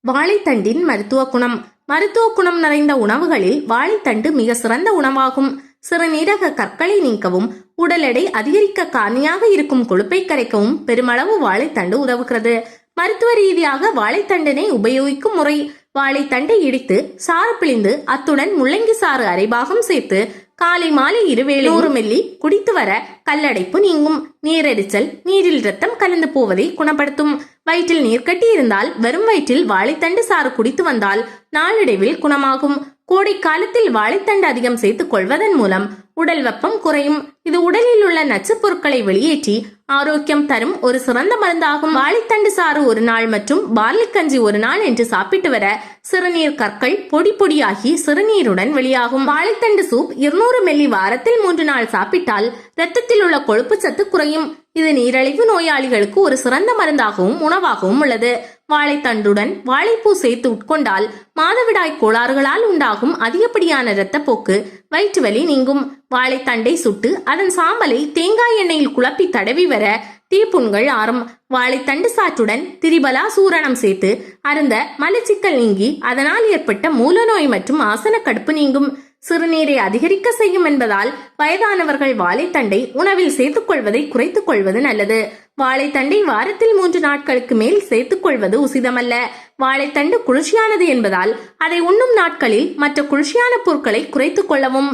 வாழைத்தண்டின் மருத்துவ குணம். மருத்துவ குணம் நிறைந்த உணவுகளில் வாழைத்தண்டு மிக சிறந்த உணவாகும். சிறுநீரக கற்களை நீக்கவும், உடல் எடை அதிகரிக்க காரணியாக இருக்கும் கொழுப்பை கரைக்கவும் பெருமளவு வாழைத்தண்டு உதவுகிறது. மருத்துவ ரீதியாக வாழைத்தண்டினை உபயோகிக்கும் முறை: வாழைத்தண்டை இடித்து சாறு பிழிந்து அத்துடன் முள்ளங்கி சாறு அரைபாகம் சேர்த்து காலை மாலை இருவேளை 100 மில்லி குடித்து வர கல்லடைப்பு நீங்கும். நீரெரிச்சல், நீரில் இரத்தம் கலந்து போவதை குணப்படுத்தும். வயிற்றில் நீர்க்கட்டி இருந்தால் வெறும் வயிற்றில் வாழைத்தண்டு சாறு குடித்து வந்தால் நாளடைவில் குணமாகும். கோடை காலத்தில் வாழைத்தண்டு அதிகம் சேர்த்துக் கொள்வதன் மூலம் உடல் வெப்பம் குறையும். இது உடலில் உள்ள நச்சுப் பொருட்களை வெளியேற்றி ஆரோக்கியம் தரும் ஒரு சிறந்த மருந்தாகும். வாழைத்தண்டு சாறு ஒரு நாள் மற்றும் பார்லி கஞ்சி ஒரு நாள் என்று சாப்பிட்டு வர சிறுநீர் கற்கள் பொடி பொடியாகி சிறுநீருடன் வெளியாகும். வாழைத்தண்டு சூப் 200 மில்லி வாரத்தில் 3 நாள் சாப்பிட்டால் இரத்தத்தில் உள்ள கொழுப்பு சத்து குறையும். இது நீரிழிவு நோயாளிகளுக்கு ஒரு சிறந்த மருந்தாகவும் உணவாகவும் உள்ளது. வாழைத்தண்டுடன் வாழைப்பூ சேர்த்து உட்கொண்டால் மாதவிடாய் கோளாறுகளால் உண்டாகும் அதிகப்படியான இரத்தப்போக்கு, வயிற்று வலி நீங்கும். வாழைத்தண்டை சுட்டு அதன் சாம்பலை தேங்காய் எண்ணெயில் குழப்பி தடவி வர தீப்புண்கள் ஆறும். வாழைத்தண்டு சாற்றுடன் திரிபலா சூரணம் சேர்த்து அருந்த மலச்சிக்கல் நீங்கி அதனால் ஏற்பட்ட மூலநோய் மற்றும் ஆசன கடுப்பு நீங்கும். சிறுநீரை அதிகரிக்க செய்யும் என்பதால் வயதானவர்கள் வாழைத்தண்டை உணவில் சேர்த்துக் கொள்வதை குறைத்துக் கொள்வது நல்லது. வாழைத்தண்டை வாரத்தில் 3 நாட்களுக்கு மேல் சேர்த்துக் கொள்வது உசிதமல்ல. வாழைத்தண்டு குளிர்ச்சியானது என்பதால் அதை உண்ணும் நாட்களில் மற்ற குளிர்ச்சியான பொருட்களை குறைத்துக் கொள்ளவும்.